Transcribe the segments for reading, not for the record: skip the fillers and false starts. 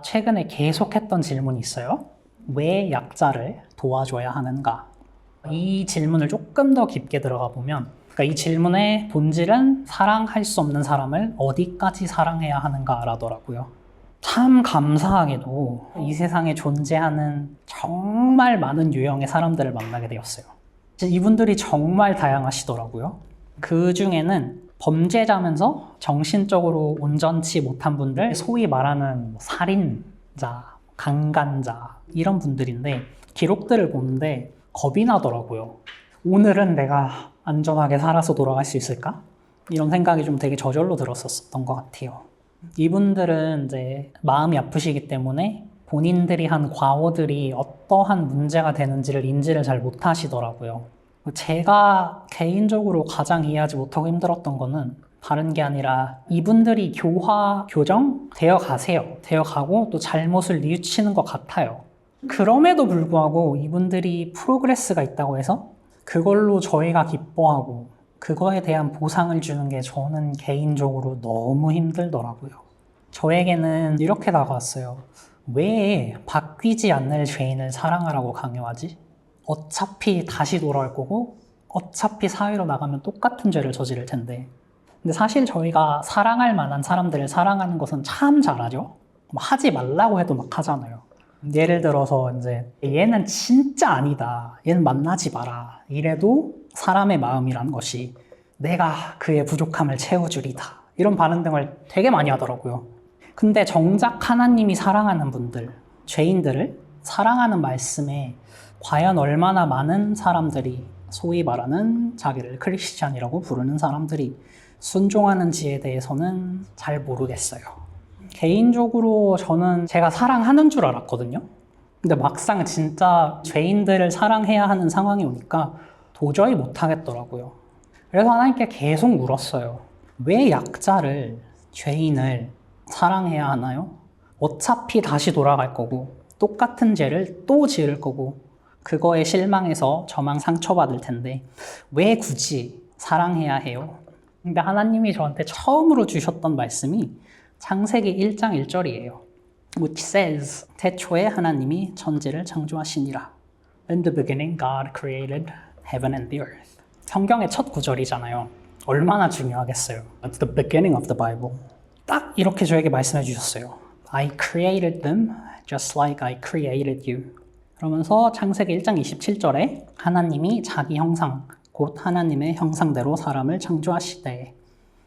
최근에 계속했던 질문이 있어요. 왜 약자를 도와줘야 하는가? 이 질문을 조금 더 깊게 들어가 보면, 그러니까 이 질문의 본질은 사랑할 수 없는 사람을 어디까지 사랑해야 하는가라더라고요. 참 감사하게도 이 세상에 존재하는 정말 많은 유형의 사람들을 만나게 되었어요. 이분들이 정말 다양하시더라고요. 그 중에는 범죄자면서 정신적으로 온전치 못한 분들, 소위 말하는 살인자, 강간자 이런 분들인데 기록들을 보는데 겁이 나더라고요. 오늘은 내가 안전하게 살아서 돌아갈 수 있을까? 이런 생각이 좀 되게 저절로 들었었던 것 같아요. 이분들은 이제 마음이 아프시기 때문에 본인들이 한 과오들이 어떠한 문제가 되는지를 인지를 잘 못하시더라고요. 제가 개인적으로 가장 이해하지 못하고 힘들었던 거는 다른 게 아니라 이분들이 교정 되어 가세요. 되어 가고 또 잘못을 뉘우치는 것 같아요. 그럼에도 불구하고 이분들이 프로그레스가 있다고 해서 그걸로 저희가 기뻐하고 그거에 대한 보상을 주는 게 저는 개인적으로 너무 힘들더라고요. 저에게는 이렇게 다가왔어요. 왜 바뀌지 않는 죄인을 사랑하라고 강요하지? 어차피 다시 돌아올 거고 어차피 사회로 나가면 똑같은 죄를 저지를 텐데. 근데 사실 저희가 사랑할 만한 사람들을 사랑하는 것은 참 잘하죠. 하지 말라고 해도 막 하잖아요. 예를 들어서 이제 얘는 진짜 아니다. 얘는 만나지 마라. 이래도 사람의 마음이란 것이 내가 그의 부족함을 채워주리다. 이런 반응 등을 되게 많이 하더라고요. 근데 정작 하나님이 사랑하는 분들, 죄인들을 사랑하는 말씀에 과연 얼마나 많은 사람들이 소위 말하는 자기를 크리스찬이라고 부르는 사람들이 순종하는지에 대해서는 잘 모르겠어요. 개인적으로 저는 제가 사랑하는 줄 알았거든요. 근데 막상 진짜 죄인들을 사랑해야 하는 상황이 오니까 도저히 못하겠더라고요. 그래서 하나님께 계속 물었어요. 왜 약자를, 죄인을 사랑해야 하나요? 어차피 다시 돌아갈 거고 똑같은 죄를 또 지을 거고 그거에 실망해서 저만 상처받을 텐데 왜 굳이 사랑해야 해요? 근데 하나님이 저한테 처음으로 주셨던 말씀이 창세기 1장 1절이에요. Which says, 태초에 하나님이 천지를 창조하시니라. In the beginning God created heaven and the earth. 성경의 첫 구절이잖아요. 얼마나 중요하겠어요. At the beginning of the Bible. 딱 이렇게 저에게 말씀해 주셨어요. I created them just like I created you. 그러면서 창세기 1장 27절에 하나님이 자기 형상, 곧 하나님의 형상대로 사람을 창조하시되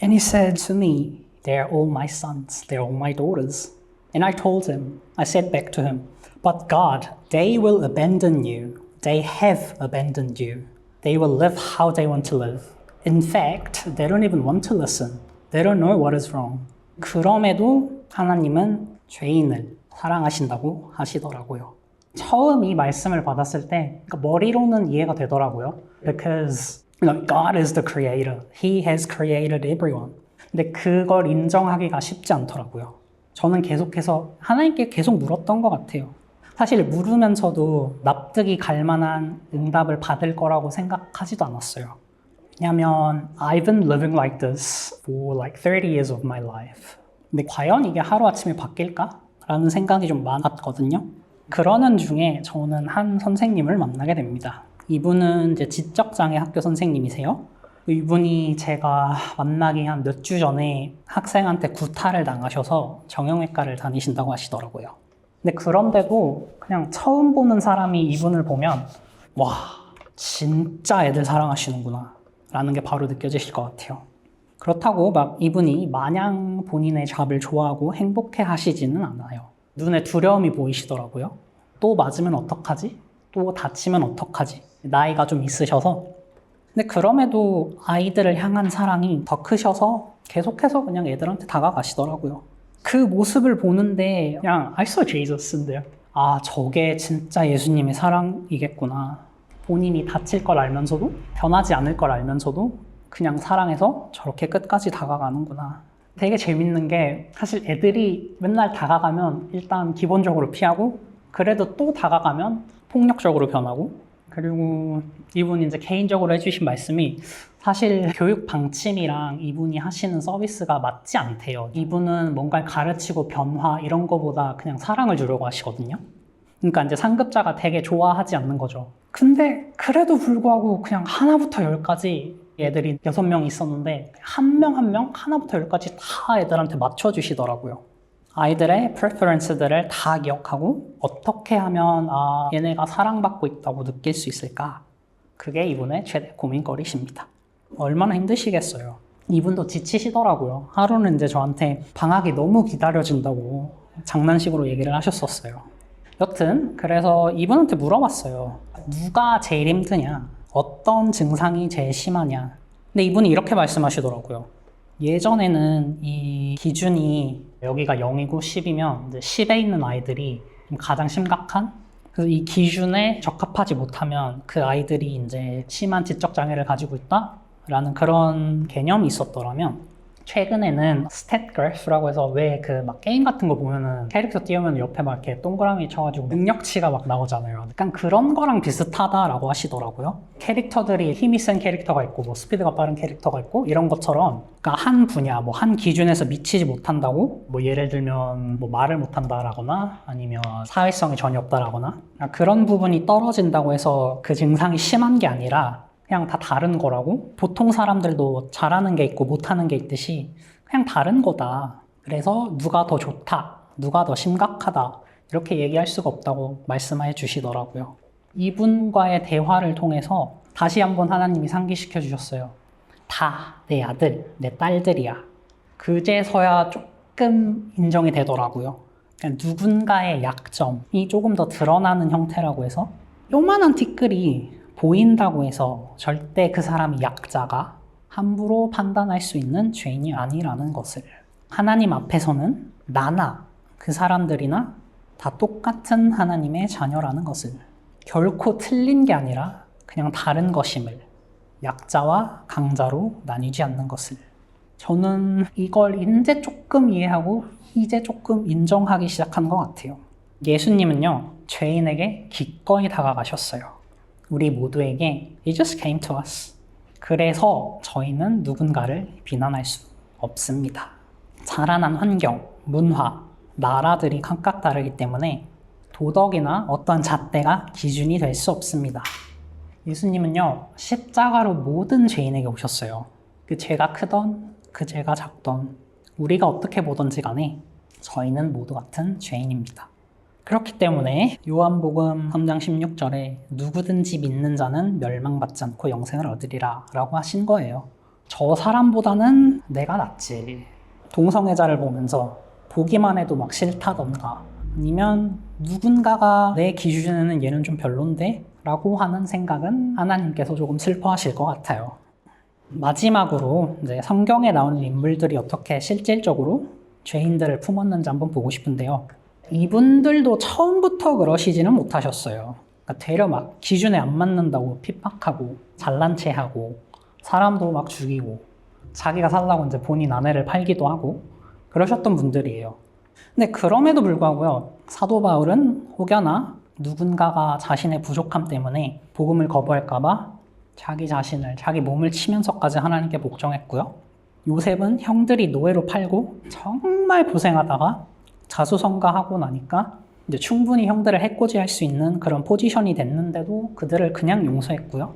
And he said to me, They're all my sons, they're all my daughters. And I told him, I said back to him, But God, they will abandon you. They have abandoned you. They will live how they want to live. In fact, they don't even want to listen. They don't know what is wrong. 그럼에도 하나님은 죄인을 사랑하신다고 하시더라고요. 처음 이 말씀을 받았을 때 머리로는 이해가 되더라고요. Because God is the creator. He has created everyone. 근데 그걸 인정하기가 쉽지 않더라고요. 저는 계속해서 하나님께 계속 물었던 것 같아요. 사실 물으면서도 납득이 갈 만한 응답을 받을 거라고 생각하지도 않았어요. 왜냐면 I've been living like this for like 30 years of my life. 근데 과연 이게 하루아침에 바뀔까? 라는 생각이 좀 많았거든요. 그러는 중에 저는 한 선생님을 만나게 됩니다. 이분은 이제 지적장애 학교 선생님이세요. 이분이 제가 만나기 한 몇 주 전에 학생한테 구타를 당하셔서 정형외과를 다니신다고 하시더라고요. 근데 그런데도 그냥 처음 보는 사람이 이분을 보면 와, 진짜 애들 사랑하시는구나 라는 게 바로 느껴지실 것 같아요. 그렇다고 막 이분이 마냥 본인의 잡을 좋아하고 행복해 하시지는 않아요. 눈에 두려움이 보이시더라고요. 또 맞으면 어떡하지? 또 다치면 어떡하지? 나이가 좀 있으셔서. 근데 그럼에도 아이들을 향한 사랑이 더 크셔서 계속해서 그냥 애들한테 다가가시더라고요. 그 모습을 보는데 그냥 I saw Jesus인데요. 아, 저게 진짜 예수님의 사랑이겠구나. 본인이 다칠 걸 알면서도 변하지 않을 걸 알면서도 그냥 사랑해서 저렇게 끝까지 다가가는구나. 되게 재밌는 게 사실 애들이 맨날 다가가면 일단 기본적으로 피하고 그래도 또 다가가면 폭력적으로 변하고 그리고 이분이 이제 개인적으로 해주신 말씀이 사실 교육 방침이랑 이분이 하시는 서비스가 맞지 않대요. 이분은 뭔가를 가르치고 변화 이런 거보다 그냥 사랑을 주려고 하시거든요. 그러니까 이제 상급자가 되게 좋아하지 않는 거죠. 근데 그래도 불구하고 그냥 하나부터 열까지 애들이 6명 있었는데 한 명 한 명 하나부터 열까지 다 애들한테 맞춰주시더라고요. 아이들의 프레퍼런스들을 다 기억하고 어떻게 하면 얘네가 사랑받고 있다고 느낄 수 있을까? 그게 이분의 최대 고민거리십니다. 얼마나 힘드시겠어요. 이분도 지치시더라고요. 하루는 이제 저한테 방학이 너무 기다려진다고 장난식으로 얘기를 하셨었어요. 여튼 그래서 이분한테 물어봤어요. 누가 제일 힘드냐? 어떤 증상이 제일 심하냐? 근데 이분이 이렇게 말씀하시더라고요. 예전에는 이 기준이 여기가 0이고 10이면 이제 10에 있는 아이들이 가장 심각한, 그래서 이 기준에 적합하지 못하면 그 아이들이 이제 심한 지적 장애를 가지고 있다라는 그런 개념이 있었더라면, 최근에는 스탯 그래프라고 해서 왜 그 막 게임 같은 거 보면은 캐릭터 띄우면 옆에 막 이렇게 동그라미 쳐가지고 능력치가 막 나오잖아요. 약간 그런 거랑 비슷하다라고 하시더라고요. 캐릭터들이 힘이 센 캐릭터가 있고 뭐 스피드가 빠른 캐릭터가 있고 이런 것처럼, 그러니까 한 분야 뭐 한 기준에서 미치지 못한다고, 뭐 예를 들면 뭐 말을 못한다라거나 아니면 사회성이 전혀 없다라거나 그런 부분이 떨어진다고 해서 그 증상이 심한 게 아니라 그냥 다 다른 거라고, 보통 사람들도 잘하는 게 있고 못하는 게 있듯이 그냥 다른 거다. 그래서 누가 더 좋다, 누가 더 심각하다 이렇게 얘기할 수가 없다고 말씀해 주시더라고요. 이분과의 대화를 통해서 다시 한번 하나님이 상기시켜 주셨어요. 다 내 아들, 내 딸들이야. 그제서야 조금 인정이 되더라고요. 그러니까 누군가의 약점이 조금 더 드러나는 형태라고 해서 요만한 티끌이 보인다고 해서 절대 그 사람이 약자가 함부로 판단할 수 있는 죄인이 아니라는 것을, 하나님 앞에서는 나나 그 사람들이나 다 똑같은 하나님의 자녀라는 것을, 결코 틀린 게 아니라 그냥 다른 것임을, 약자와 강자로 나뉘지 않는 것을, 저는 이걸 이제 조금 이해하고 이제 조금 인정하기 시작한 것 같아요. 예수님은요, 죄인에게 기꺼이 다가가셨어요. 우리 모두에게 He just came to us. 그래서 저희는 누군가를 비난할 수 없습니다. 자라난 환경, 문화, 나라들이 각각 다르기 때문에 도덕이나 어떤 잣대가 기준이 될 수 없습니다. 예수님은요, 십자가로 모든 죄인에게 오셨어요. 그 죄가 크던 그 죄가 작던 우리가 어떻게 보던지 간에 저희는 모두 같은 죄인입니다. 그렇기 때문에 요한복음 3장 16절에 누구든지 믿는 자는 멸망받지 않고 영생을 얻으리라 라고 하신 거예요. 저 사람보다는 내가 낫지. 동성애자를 보면서 보기만 해도 막 싫다던가, 아니면 누군가가 내 기준에는 얘는 좀 별론데 라고 하는 생각은 하나님께서 조금 슬퍼하실 것 같아요. 마지막으로 이제 성경에 나오는 인물들이 어떻게 실질적으로 죄인들을 품었는지 한번 보고 싶은데요. 이분들도 처음부터 그러시지는 못하셨어요. 그러니까 되려 막 기준에 안 맞는다고 핍박하고 잘난 체하고 사람도 막 죽이고 자기가 살라고 이제 본인 아내를 팔기도 하고 그러셨던 분들이에요. 근데 그럼에도 불구하고요, 사도 바울은 혹여나 누군가가 자신의 부족함 때문에 복음을 거부할까봐 자기 자신을, 자기 몸을 치면서까지 하나님께 복종했고요. 요셉은 형들이 노예로 팔고 정말 고생하다가 자수성가하고 나니까 이제 충분히 형들을 해코지할 수 있는 그런 포지션이 됐는데도 그들을 그냥 용서했고요.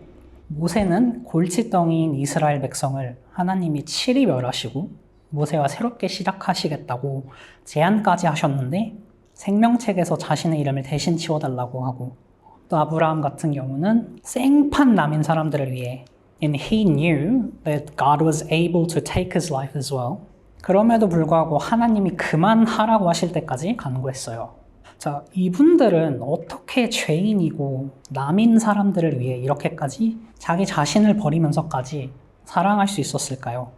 모세는 골칫덩이인 이스라엘 백성을 하나님이 치리 멸하시고 모세와 새롭게 시작하시겠다고 제안까지 하셨는데 생명책에서 자신의 이름을 대신 지워달라고 하고, 또 아브라함 같은 경우는 생판 남인 사람들을 위해 And he knew that God was able to take his life as well. 그럼에도 불구하고 하나님이 그만하라고 하실 때까지 간구했어요. 자, 이분들은 어떻게 죄인이고 남인 사람들을 위해 이렇게까지 자기 자신을 버리면서까지 사랑할 수 있었을까요?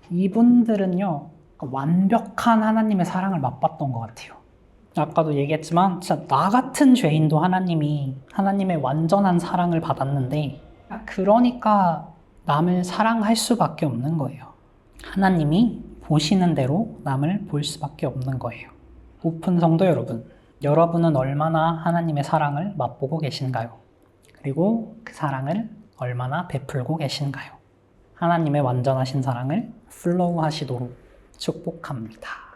이분들은요, 완벽한 하나님의 사랑을 맛봤던 것 같아요. 아까도 얘기했지만 진짜 나 같은 죄인도 하나님이 하나님의 완전한 사랑을 받았는데, 그러니까 남을 사랑할 수밖에 없는 거예요. 하나님이 보시는 대로 남을 볼 수밖에 없는 거예요. 오픈 성도 여러분, 여러분은 얼마나 하나님의 사랑을 맛보고 계신가요? 그리고 그 사랑을 얼마나 베풀고 계신가요? 하나님의 완전하신 사랑을 플로우 하시도록 축복합니다.